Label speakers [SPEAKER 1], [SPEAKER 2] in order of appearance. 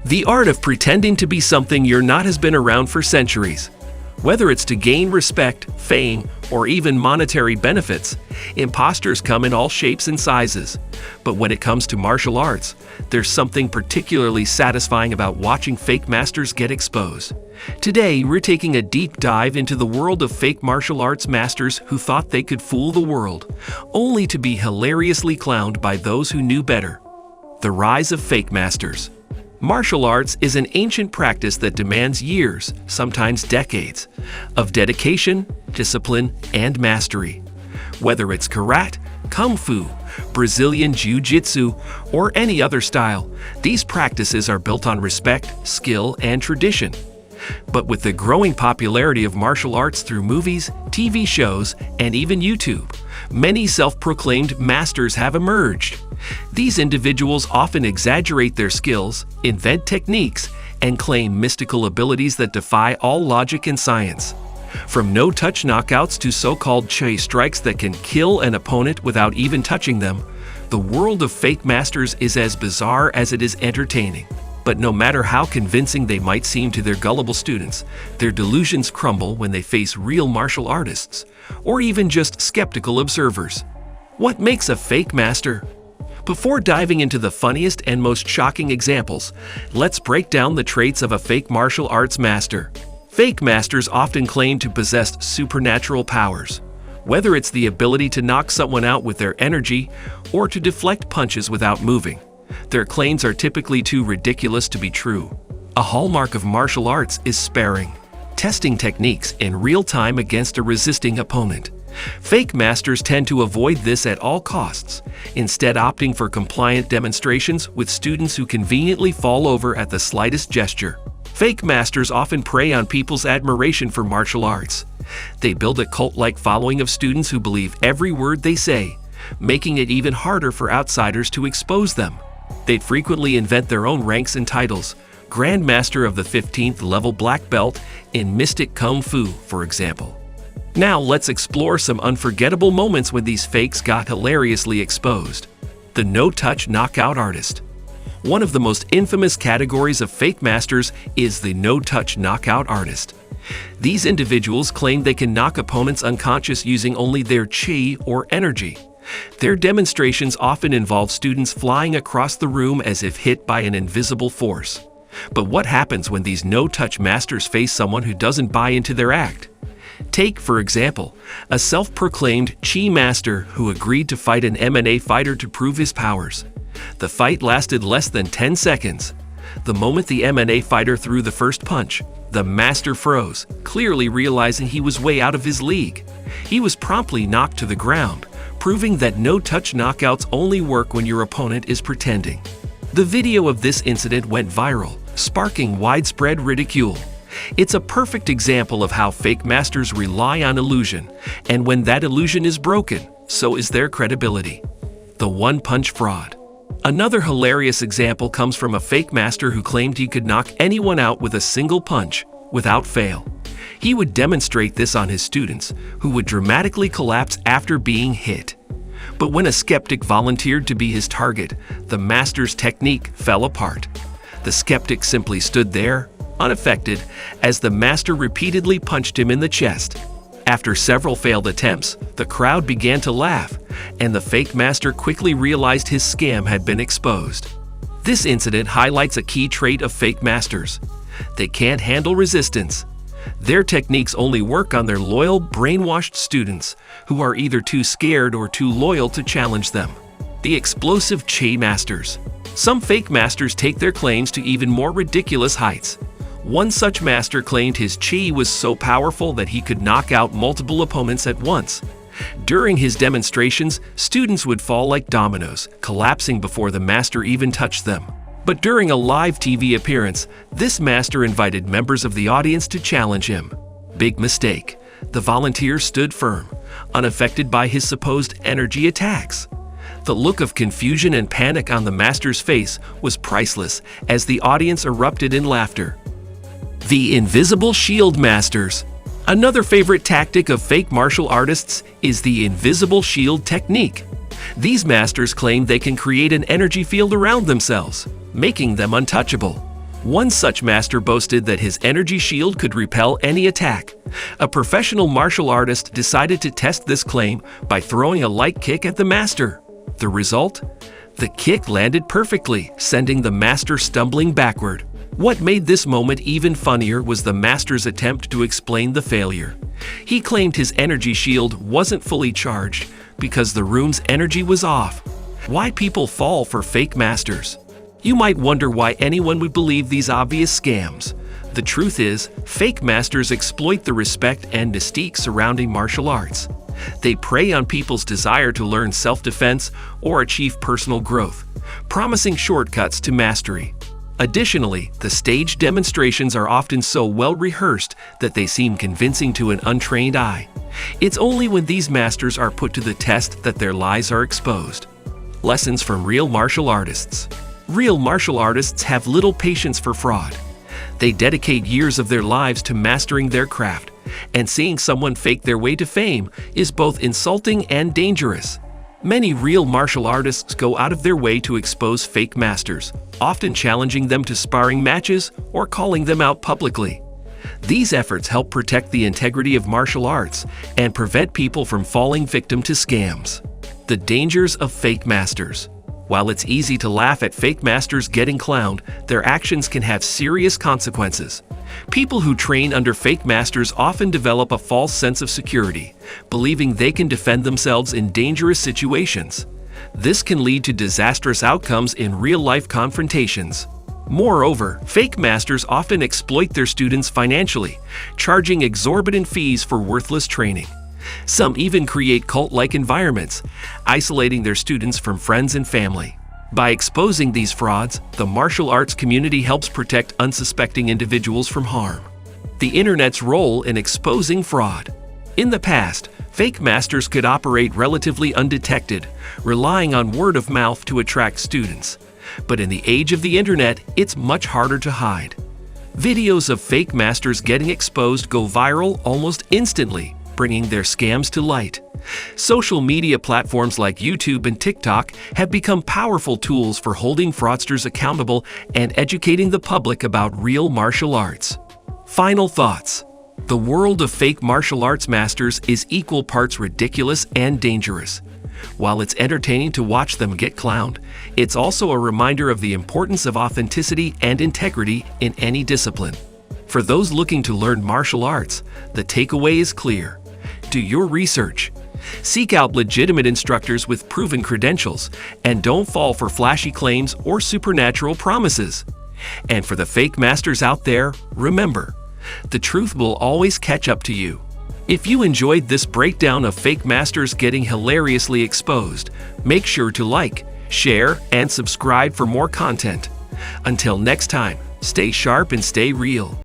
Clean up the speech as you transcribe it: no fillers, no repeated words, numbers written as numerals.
[SPEAKER 1] The art of pretending to be something you're not has been around for centuries. Whether it's to gain respect, fame, or even monetary benefits, imposters come in all shapes and sizes. But when it comes to martial arts, there's something particularly satisfying about watching fake masters get exposed. Today, we're taking a deep dive into the world of fake martial arts masters who thought they could fool the world, only to be hilariously clowned by those who knew better. The rise of fake masters. Martial arts is an ancient practice that demands years, sometimes decades, of dedication, discipline, and mastery. Whether it's karate, kung fu, Brazilian jiu-jitsu, or any other style, these practices are built on respect, skill, and tradition. But with the growing popularity of martial arts through movies, TV shows, and even YouTube, many self-proclaimed masters have emerged. These individuals often exaggerate their skills, invent techniques, and claim mystical abilities that defy all logic and science. From no-touch knockouts to so-called Che strikes that can kill an opponent without even touching them, the world of fake masters is as bizarre as it is entertaining. But no matter how convincing they might seem to their gullible students, their delusions crumble when they face real martial artists, or even just skeptical observers. What makes a fake master? Before diving into the funniest and most shocking examples, let's break down the traits of a fake martial arts master. Fake masters often claim to possess supernatural powers, whether it's the ability to knock someone out with their energy or to deflect punches without moving. Their claims are typically too ridiculous to be true. A hallmark of martial arts is sparring, testing techniques in real time against a resisting opponent. Fake masters tend to avoid this at all costs, instead opting for compliant demonstrations with students who conveniently fall over at the slightest gesture. Fake masters often prey on people's admiration for martial arts. They build a cult-like following of students who believe every word they say, making it even harder for outsiders to expose them. They frequently invent their own ranks and titles, Grand Master of the 15th level black belt in Mystic Kung Fu, for example. Now let's explore some unforgettable moments when these fakes got hilariously exposed. The no-touch knockout artist. One of the most infamous categories of fake masters is the no-touch knockout artist. These individuals claim they can knock opponents unconscious using only their chi or energy. Their demonstrations often involve students flying across the room as if hit by an invisible force. But what happens when these no-touch masters face someone who doesn't buy into their act? Take, for example, a self-proclaimed Chi master who agreed to fight an MMA fighter to prove his powers. The fight lasted less than 10 seconds. The moment the MMA fighter threw the first punch, the master froze, clearly realizing he was way out of his league. He was promptly knocked to the ground, proving that no-touch knockouts only work when your opponent is pretending. The video of this incident went viral, sparking widespread ridicule. It's a perfect example of how fake masters rely on illusion, and when that illusion is broken, so is their credibility. The one-punch fraud. Another hilarious example comes from a fake master who claimed he could knock anyone out with a single punch, without fail. He would demonstrate this on his students, who would dramatically collapse after being hit. But when a skeptic volunteered to be his target, the master's technique fell apart. The skeptic simply stood there, unaffected, as the master repeatedly punched him in the chest. After several failed attempts, the crowd began to laugh, and the fake master quickly realized his scam had been exposed. This incident highlights a key trait of fake masters. They can't handle resistance. Their techniques only work on their loyal, brainwashed students, who are either too scared or too loyal to challenge them. The explosive Chi masters. Some fake masters take their claims to even more ridiculous heights. One such master claimed his chi was so powerful that he could knock out multiple opponents at once. During his demonstrations, students would fall like dominoes, collapsing before the master even touched them. But during a live TV appearance, this master invited members of the audience to challenge him. Big mistake. The volunteers stood firm, unaffected by his supposed energy attacks. The look of confusion and panic on the master's face was priceless as the audience erupted in laughter. The invisible shield masters. Another favorite tactic of fake martial artists is the invisible shield technique. These masters claim they can create an energy field around themselves, making them untouchable. One such master boasted that his energy shield could repel any attack. A professional martial artist decided to test this claim by throwing a light kick at the master. The result? The kick landed perfectly, sending the master stumbling backward. What made this moment even funnier was the master's attempt to explain the failure. He claimed his energy shield wasn't fully charged because the room's energy was off. Why people fall for fake masters? You might wonder why anyone would believe these obvious scams. The truth is, fake masters exploit the respect and mystique surrounding martial arts. They prey on people's desire to learn self-defense or achieve personal growth, promising shortcuts to mastery. Additionally, the stage demonstrations are often so well rehearsed that they seem convincing to an untrained eye. It's only when these masters are put to the test that their lies are exposed. Lessons from real martial artists. Real martial artists have little patience for fraud. They dedicate years of their lives to mastering their craft, and seeing someone fake their way to fame is both insulting and dangerous. Many real martial artists go out of their way to expose fake masters, often challenging them to sparring matches or calling them out publicly. These efforts help protect the integrity of martial arts and prevent people from falling victim to scams. The dangers of fake masters. While it's easy to laugh at fake masters getting clowned, their actions can have serious consequences. People who train under fake masters often develop a false sense of security, believing they can defend themselves in dangerous situations. This can lead to disastrous outcomes in real-life confrontations. Moreover, fake masters often exploit their students financially, charging exorbitant fees for worthless training. Some even create cult-like environments, isolating their students from friends and family. By exposing these frauds, the martial arts community helps protect unsuspecting individuals from harm. The internet's role in exposing fraud. In the past, fake masters could operate relatively undetected, relying on word of mouth to attract students. But in the age of the internet, it's much harder to hide. Videos of fake masters getting exposed go viral almost instantly, bringing their scams to light. Social media platforms like YouTube and TikTok have become powerful tools for holding fraudsters accountable and educating the public about real martial arts. Final thoughts. The world of fake martial arts masters is equal parts ridiculous and dangerous. While it's entertaining to watch them get clowned, it's also a reminder of the importance of authenticity and integrity in any discipline. For those looking to learn martial arts, the takeaway is clear. Do your research. Seek out legitimate instructors with proven credentials, and don't fall for flashy claims or supernatural promises. And for the fake masters out there, remember, the truth will always catch up to you. If you enjoyed this breakdown of fake masters getting hilariously exposed, make sure to like, share, and subscribe for more content. Until next time, stay sharp and stay real.